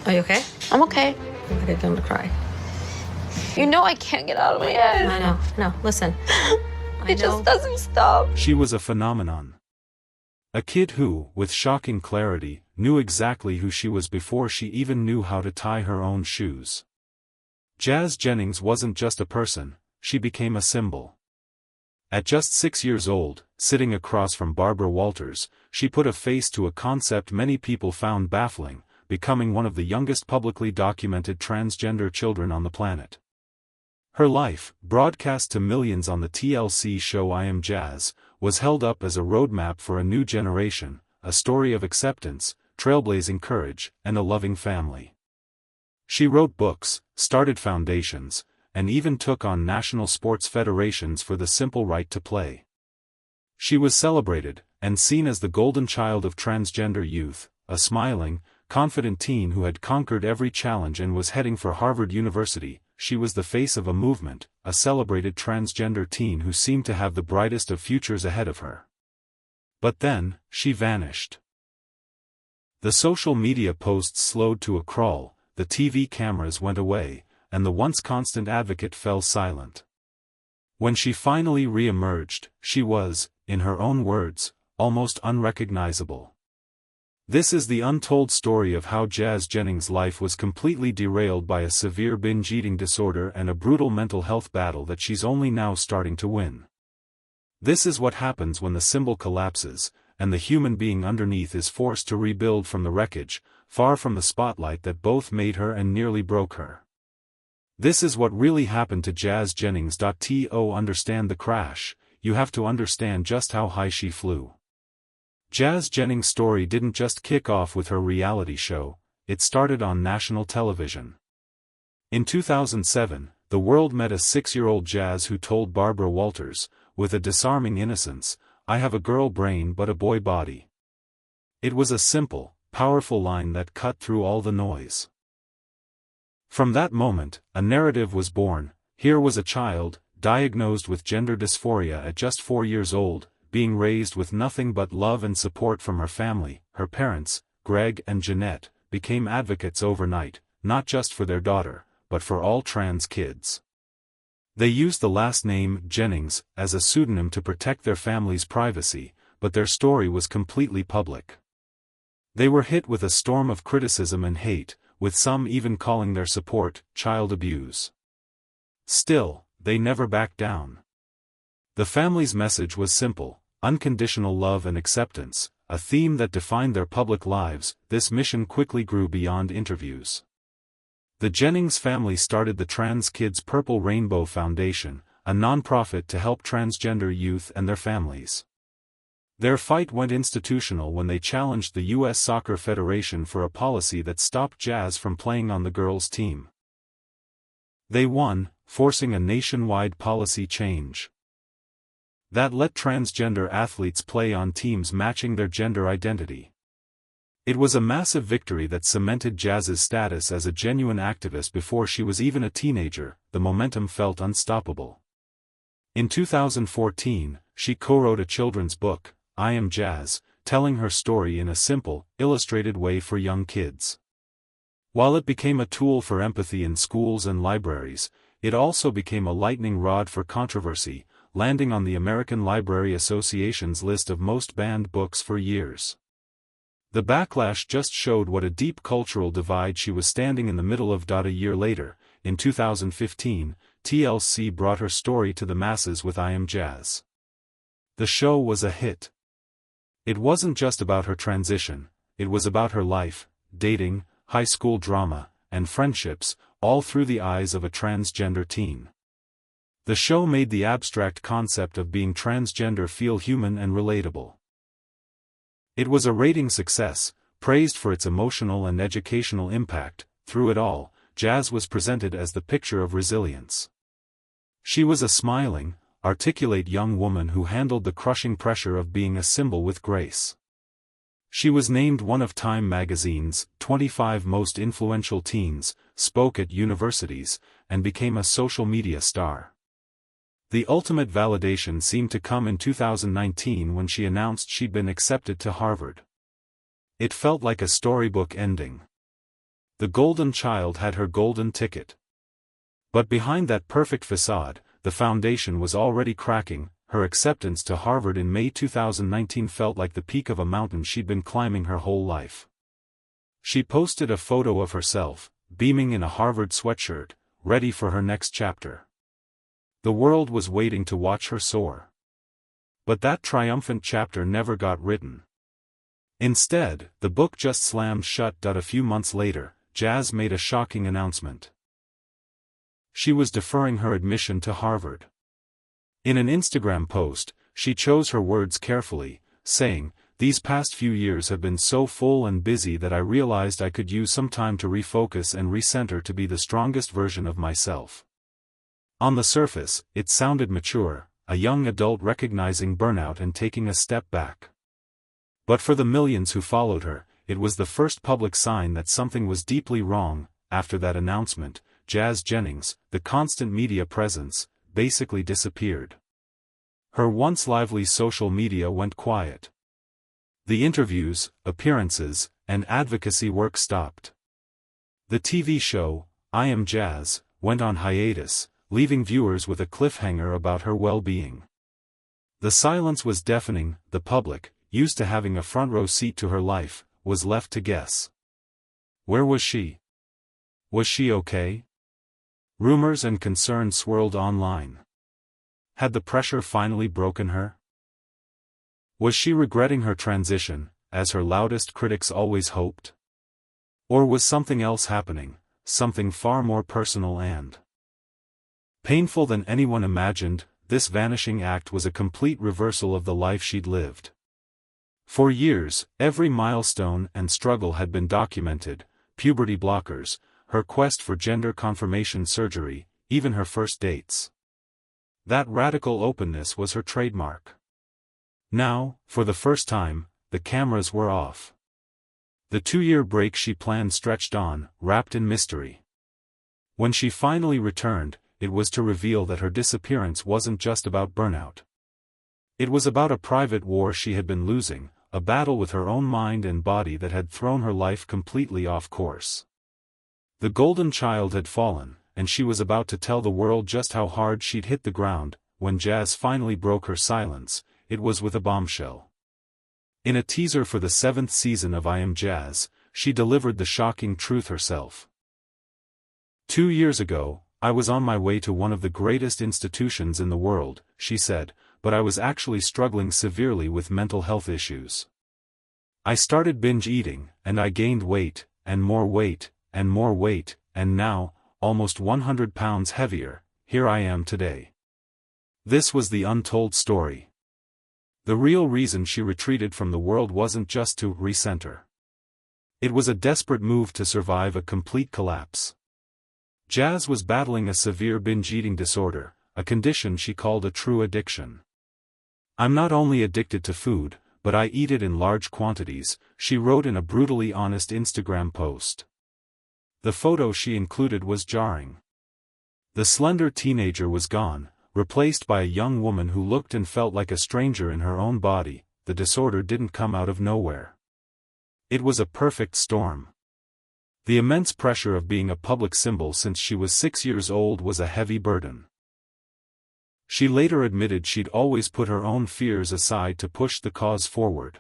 Are you okay? I'm okay. I'm ready to cry. You know I can't get out of my head. I know. No, listen. It just doesn't stop. She was a phenomenon. A kid who, with shocking clarity, knew exactly who she was before she even knew how to tie her own shoes. Jazz Jennings wasn't just a person, she became a symbol. At just 6 years old, sitting across from Barbara Walters, she put a face to a concept many people found baffling, becoming one of the youngest publicly documented transgender children on the planet. Her life, broadcast to millions on the TLC show I Am Jazz, was held up as a roadmap for a new generation, a story of acceptance, trailblazing courage, and a loving family. She wrote books, started foundations, and even took on national sports federations for the simple right to play. She was celebrated, and seen as the golden child of transgender youth, a smiling, confident teen who had conquered every challenge and was heading for Harvard University. She was the face of a movement, a celebrated transgender teen who seemed to have the brightest of futures ahead of her. But then, she vanished. The social media posts slowed to a crawl, the TV cameras went away, and the once constant advocate fell silent. When she finally re-emerged, she was, in her own words, almost unrecognizable. This is the untold story of how Jazz Jennings' life was completely derailed by a severe binge eating disorder and a brutal mental health battle that she's only now starting to win. This is what happens when the symbol collapses, and the human being underneath is forced to rebuild from the wreckage, far from the spotlight that both made her and nearly broke her. This is what really happened to Jazz Jennings. To understand the crash, you have to understand just how high she flew. Jazz Jennings' story didn't just kick off with her reality show, it started on national television. In 2007, the world met a 6-year-old Jazz who told Barbara Walters, with a disarming innocence, "I have a girl brain but a boy body." It was a simple, powerful line that cut through all the noise. From that moment, a narrative was born. Here was a child, diagnosed with gender dysphoria at just 4 years old, being raised with nothing but love and support from her family. Her parents, Greg and Jeanette, became advocates overnight, not just for their daughter, but for all trans kids. They used the last name, Jennings, as a pseudonym to protect their family's privacy, but their story was completely public. They were hit with a storm of criticism and hate, with some even calling their support child abuse. Still, they never backed down. The family's message was simple: unconditional love and acceptance, a theme that defined their public lives. This mission quickly grew beyond interviews. The Jennings family started the Trans Kids Purple Rainbow Foundation, a nonprofit to help transgender youth and their families. Their fight went institutional when they challenged the U.S. Soccer Federation for a policy that stopped Jazz from playing on the girls' team. They won, forcing a nationwide policy change that let transgender athletes play on teams matching their gender identity. It was a massive victory that cemented Jazz's status as a genuine activist before she was even a teenager. The momentum felt unstoppable. In 2014, she co-wrote a children's book, I Am Jazz, telling her story in a simple, illustrated way for young kids. While it became a tool for empathy in schools and libraries, it also became a lightning rod for controversy, landing on the American Library Association's list of most banned books for years. The backlash just showed what a deep cultural divide she was standing in the middle of. A year later, in 2015, TLC brought her story to the masses with I Am Jazz. The show was a hit. It wasn't just about her transition, it was about her life, dating, high school drama, and friendships, all through the eyes of a transgender teen. The show made the abstract concept of being transgender feel human and relatable. It was a rating success, praised for its emotional and educational impact. Through it all, Jazz was presented as the picture of resilience. She was a smiling, articulate young woman who handled the crushing pressure of being a symbol with grace. She was named one of Time magazine's 25 most influential teens, spoke at universities, and became a social media star. The ultimate validation seemed to come in 2019 when she announced she'd been accepted to Harvard. It felt like a storybook ending. The golden child had her golden ticket. But behind that perfect facade, the foundation was already cracking. Her acceptance to Harvard in May 2019 felt like the peak of a mountain she'd been climbing her whole life. She posted a photo of herself, beaming in a Harvard sweatshirt, ready for her next chapter. The world was waiting to watch her soar. But that triumphant chapter never got written. Instead, the book just slammed shut. A few months later, Jazz made a shocking announcement. She was deferring her admission to Harvard. In an Instagram post, she chose her words carefully, saying, "These past few years have been so full and busy that I realized I could use some time to refocus and recenter to be the strongest version of myself." On the surface, it sounded mature, a young adult recognizing burnout and taking a step back. But for the millions who followed her, it was the first public sign that something was deeply wrong. After that announcement, Jazz Jennings, the constant media presence, basically disappeared. Her once lively social media went quiet. The interviews, appearances, and advocacy work stopped. The TV show, I Am Jazz, went on hiatus, leaving viewers with a cliffhanger about her well-being. The silence was deafening. The public, used to having a front-row seat to her life, was left to guess. Where was she? Was she okay? Rumors and concerns swirled online. Had the pressure finally broken her? Was she regretting her transition, as her loudest critics always hoped? Or was something else happening, something far more personal and painful than anyone imagined? This vanishing act was a complete reversal of the life she'd lived. For years, every milestone and struggle had been documented: puberty blockers, her quest for gender confirmation surgery, even her first dates. That radical openness was her trademark. Now, for the first time, the cameras were off. The 2-year break she planned stretched on, wrapped in mystery. When she finally returned, it was to reveal that her disappearance wasn't just about burnout. It was about a private war she had been losing, a battle with her own mind and body that had thrown her life completely off course. The golden child had fallen, and she was about to tell the world just how hard she'd hit the ground. When Jazz finally broke her silence, it was with a bombshell. In a teaser for the 7th season of I Am Jazz, she delivered the shocking truth herself. 2 years ago, I was on my way to one of the greatest institutions in the world, she said, but I was actually struggling severely with mental health issues. I started binge eating, and I gained weight, and more weight, and more weight, and now, almost 100 pounds heavier, here I am today. This was the untold story. The real reason she retreated from the world wasn't just to recenter. It was a desperate move to survive a complete collapse. Jazz was battling a severe binge eating disorder, a condition she called a true addiction. "I'm not only addicted to food, but I eat it in large quantities," she wrote in a brutally honest Instagram post. The photo she included was jarring. The slender teenager was gone, replaced by a young woman who looked and felt like a stranger in her own body. The disorder didn't come out of nowhere. It was a perfect storm. The immense pressure of being a public symbol since she was 6 years old was a heavy burden. She later admitted she'd always put her own fears aside to push the cause forward.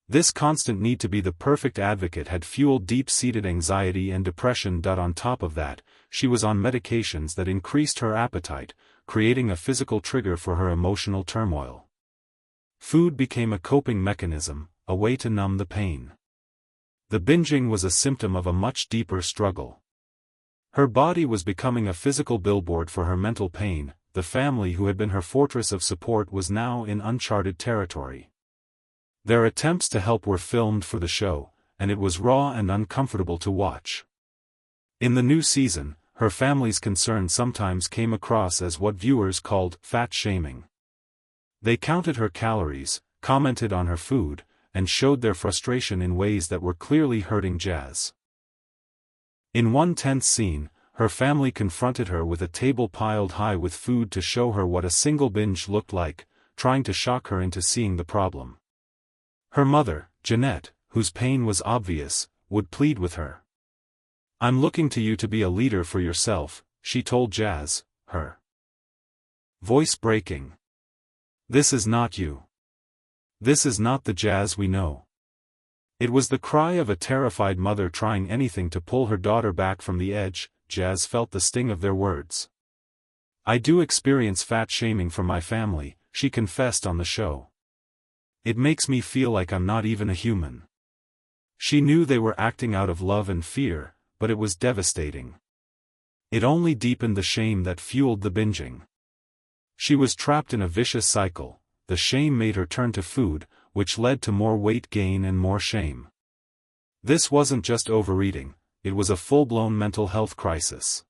This constant need to be the perfect advocate had fueled deep-seated anxiety and depression. On top of that, she was on medications that increased her appetite, creating a physical trigger for her emotional turmoil. Food became a coping mechanism, a way to numb the pain. The binging was a symptom of a much deeper struggle. Her body was becoming a physical billboard for her mental pain. The family who had been her fortress of support was now in uncharted territory. Their attempts to help were filmed for the show, and it was raw and uncomfortable to watch. In the new season, her family's concern sometimes came across as what viewers called fat shaming. They counted her calories, commented on her food, and showed their frustration in ways that were clearly hurting Jazz. In one tense scene, her family confronted her with a table piled high with food to show her what a single binge looked like, trying to shock her into seeing the problem. Her mother, Jeanette, whose pain was obvious, would plead with her. I'm looking to you to be a leader for yourself, she told Jazz, her voice breaking. This is not you. This is not the Jazz we know. It was the cry of a terrified mother trying anything to pull her daughter back from the edge. Jazz felt the sting of their words. I do experience fat shaming from my family, she confessed on the show. It makes me feel like I'm not even a human. She knew they were acting out of love and fear, but it was devastating. It only deepened the shame that fueled the binging. She was trapped in a vicious cycle. The shame made her turn to food, which led to more weight gain and more shame. This wasn't just overeating, it was a full-blown mental health crisis.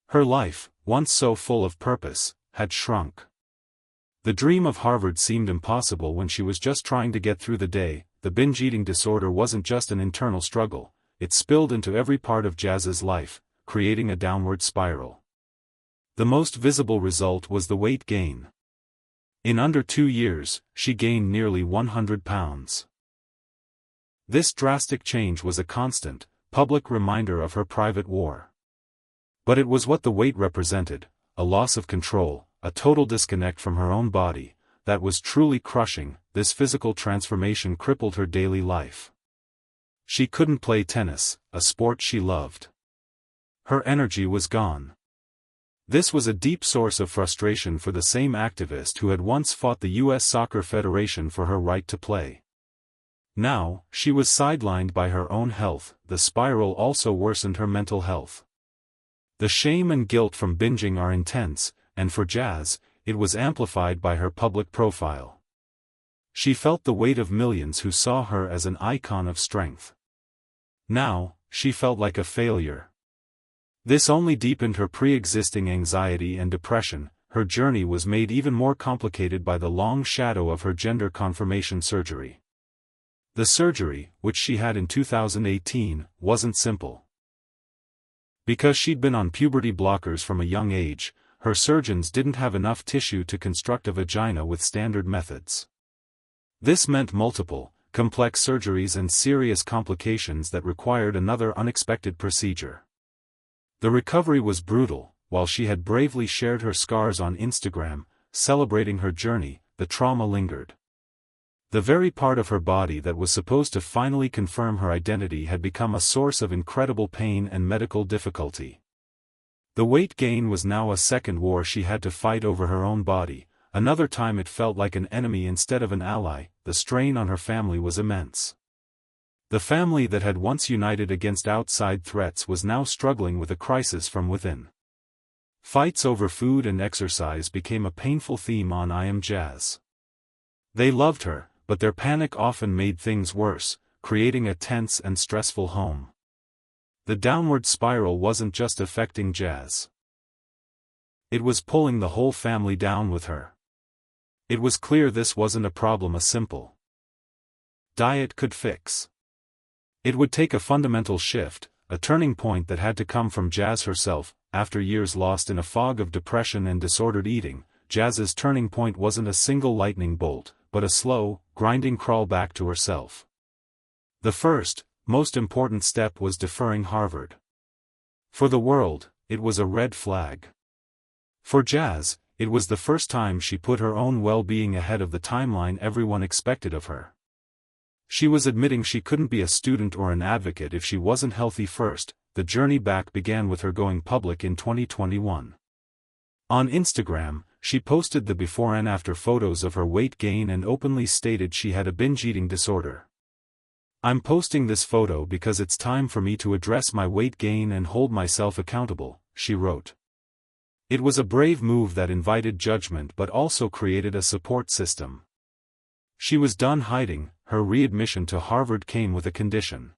Her life, once so full of purpose, had shrunk. The dream of Harvard seemed impossible when she was just trying to get through the day. The binge-eating disorder wasn't just an internal struggle, it spilled into every part of Jazz's life, creating a downward spiral. The most visible result was the weight gain. In under 2 years, she gained nearly 100 pounds. This drastic change was a constant, public reminder of her private war. But it was what the weight represented, a loss of control, a total disconnect from her own body, that was truly crushing. This physical transformation crippled her daily life. She couldn't play tennis, a sport she loved. Her energy was gone. This was a deep source of frustration for the same activist who had once fought the U.S. Soccer Federation for her right to play. Now, she was sidelined by her own health. The spiral also worsened her mental health. The shame and guilt from binging are intense, and for Jazz, it was amplified by her public profile. She felt the weight of millions who saw her as an icon of strength. Now, she felt like a failure. This only deepened her pre-existing anxiety and depression. Her journey was made even more complicated by the long shadow of her gender confirmation surgery. The surgery, which she had in 2018, wasn't simple. Because she'd been on puberty blockers from a young age, her surgeons didn't have enough tissue to construct a vagina with standard methods. This meant multiple, complex surgeries and serious complications that required another unexpected procedure. The recovery was brutal. While she had bravely shared her scars on Instagram, celebrating her journey, the trauma lingered. The very part of her body that was supposed to finally confirm her identity had become a source of incredible pain and medical difficulty. The weight gain was now a second war she had to fight over her own body. Another time it felt like an enemy instead of an ally. The strain on her family was immense. The family that had once united against outside threats was now struggling with a crisis from within. Fights over food and exercise became a painful theme on I Am Jazz. They loved her, but their panic often made things worse, creating a tense and stressful home. The downward spiral wasn't just affecting Jazz. It was pulling the whole family down with her. It was clear this wasn't a problem a simple diet could fix. It would take a fundamental shift, a turning point that had to come from Jazz herself. After years lost in a fog of depression and disordered eating, Jazz's turning point wasn't a single lightning bolt, but a slow, grinding crawl back to herself. The first, most important step was deferring Harvard. For the world, it was a red flag. For Jazz, it was the first time she put her own well-being ahead of the timeline everyone expected of her. She was admitting she couldn't be a student or an advocate if she wasn't healthy first. The journey back began with her going public in 2021. On Instagram, she posted the before and after photos of her weight gain and openly stated she had a binge-eating disorder. "I'm posting this photo because it's time for me to address my weight gain and hold myself accountable," she wrote. It was a brave move that invited judgment but also created a support system. She was done hiding. Her readmission to Harvard came with a condition.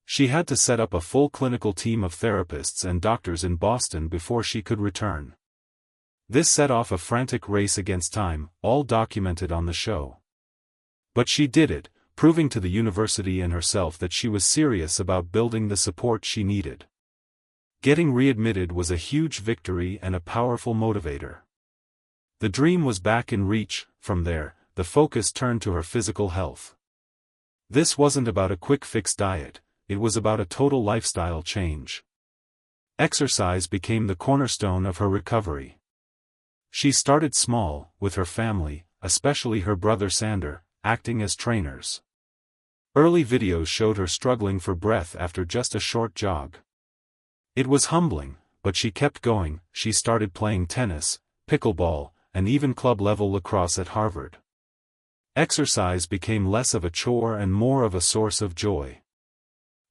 She had to set up a full clinical team of therapists and doctors in Boston before she could return. This set off a frantic race against time, all documented on the show. But she did it, proving to the university and herself that she was serious about building the support she needed. Getting readmitted was a huge victory and a powerful motivator. The dream was back in reach. From there, the focus turned to her physical health. This wasn't about a quick-fix diet. it was about a total lifestyle change. Exercise became the cornerstone of her recovery. She started small, with her family, especially her brother Sander, acting as trainers. Early videos showed her struggling for breath after just a short jog. It was humbling, but she kept going. She started playing tennis, pickleball, and even club-level lacrosse at Harvard. Exercise became less of a chore and more of a source of joy.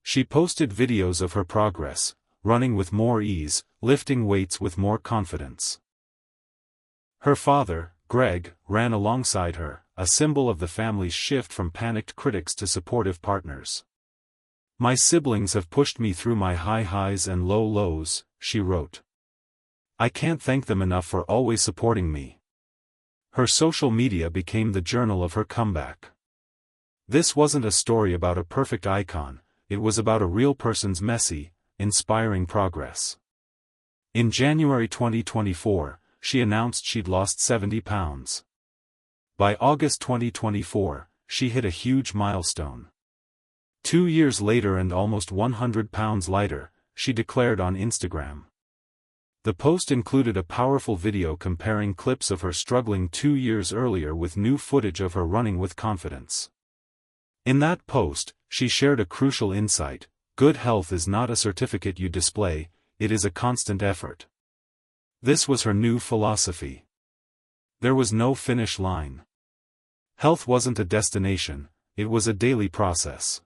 She posted videos of her progress, running with more ease, lifting weights with more confidence. Her father, Greg, ran alongside her, a symbol of the family's shift from panicked critics to supportive partners. "My siblings have pushed me through my high highs and low lows," she wrote. "I can't thank them enough for always supporting me." Her social media became the journal of her comeback. This wasn't a story about a perfect icon, it was about a real person's messy, inspiring progress. In January 2024, she announced she'd lost 70 pounds. By August 2024, she hit a huge milestone. 2 years later and almost 100 pounds lighter, she declared on Instagram. The post included a powerful video comparing clips of her struggling 2 years earlier with new footage of her running with confidence. In that post, she shared a crucial insight: good health is not a certificate you display, it is a constant effort. This was her new philosophy. There was no finish line. Health wasn't a destination, it was a daily process.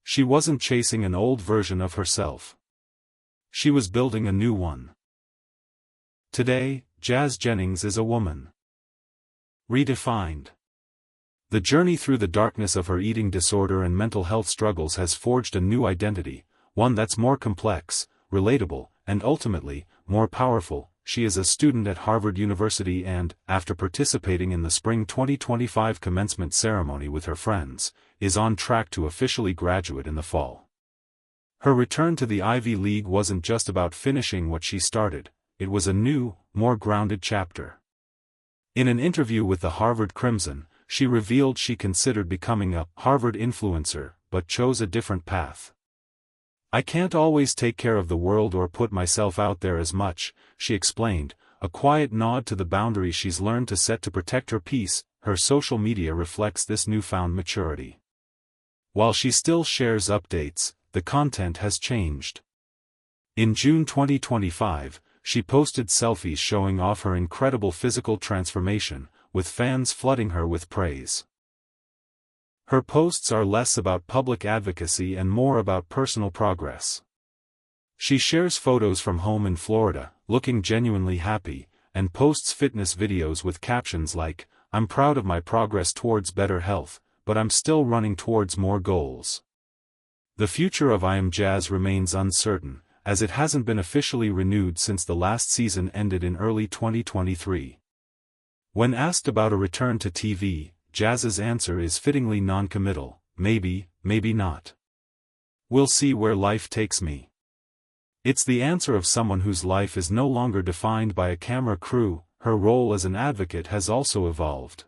She wasn't chasing an old version of herself. She was building a new one. Today, Jazz Jennings is a woman. Redefined. The journey through the darkness of her eating disorder and mental health struggles has forged a new identity, one that's more complex, relatable, and ultimately, more powerful. She is a student at Harvard University and, after participating in the spring 2025 commencement ceremony with her friends, is on track to officially graduate in the fall. Her return to the Ivy League wasn't just about finishing what she started, it was a new, more grounded chapter. In an interview with the Harvard Crimson, she revealed she considered becoming a Harvard influencer, but chose a different path. "I can't always take care of the world or put myself out there as much," she explained, a quiet nod to the boundaries she's learned to set to protect her peace. Her social media reflects this newfound maturity. While she still shares updates, the content has changed. In June 2025, she posted selfies showing off her incredible physical transformation, with fans flooding her with praise. Her posts are less about public advocacy and more about personal progress. She shares photos from home in Florida, looking genuinely happy, and posts fitness videos with captions like, "I'm proud of my progress towards better health, but I'm still running towards more goals." The future of I Am Jazz remains uncertain, as it hasn't been officially renewed since the last season ended in early 2023. When asked about a return to TV, Jazz's answer is fittingly non-committal: maybe, maybe not. "We'll see where life takes me." It's the answer of someone whose life is no longer defined by a camera crew. Her role as an advocate has also evolved.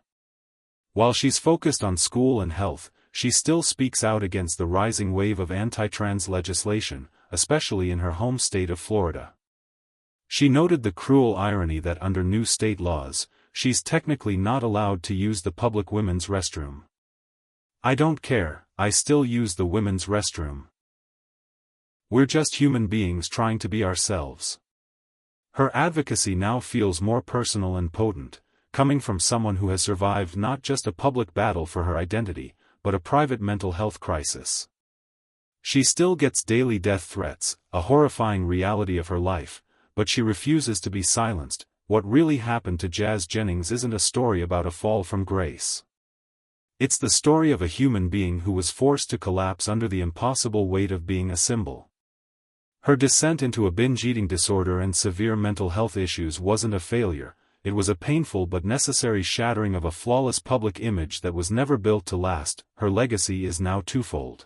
While she's focused on school and health, she still speaks out against the rising wave of anti-trans legislation, especially in her home state of Florida. She noted the cruel irony that under new state laws, she's technically not allowed to use the public women's restroom. "I don't care, I still use the women's restroom. We're just human beings trying to be ourselves." Her advocacy now feels more personal and potent, coming from someone who has survived not just a public battle for her identity, but a private mental health crisis. She still gets daily death threats, a horrifying reality of her life, but she refuses to be silenced. What really happened to Jazz Jennings isn't a story about a fall from grace. It's the story of a human being who was forced to collapse under the impossible weight of being a symbol. Her descent into a binge eating disorder and severe mental health issues wasn't a failure, it was a painful but necessary shattering of a flawless public image that was never built to last. Her legacy is now twofold.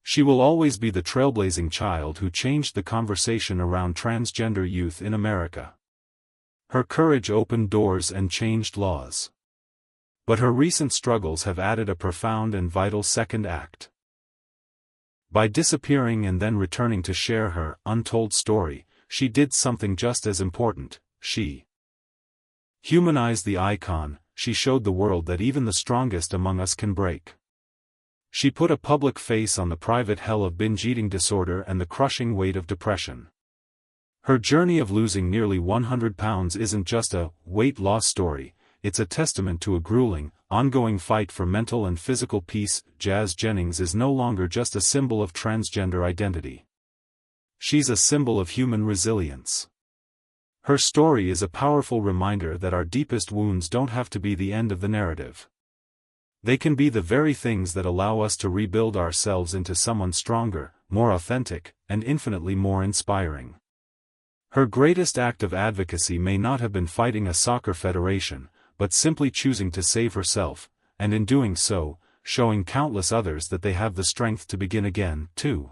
She will always be the trailblazing child who changed the conversation around transgender youth in America. Her courage opened doors and changed laws. But her recent struggles have added a profound and vital second act. By disappearing and then returning to share her untold story, she did something just as important. She humanized the icon. She showed the world that even the strongest among us can break. She put a public face on the private hell of binge eating disorder and the crushing weight of depression. Her journey of losing nearly 100 pounds isn't just a weight loss story, it's a testament to a grueling, ongoing fight for mental and physical peace. Jazz Jennings is no longer just a symbol of transgender identity. She's a symbol of human resilience. Her story is a powerful reminder that our deepest wounds don't have to be the end of the narrative. They can be the very things that allow us to rebuild ourselves into someone stronger, more authentic, and infinitely more inspiring. Her greatest act of advocacy may not have been fighting a soccer federation, but simply choosing to save herself, and in doing so, showing countless others that they have the strength to begin again, too.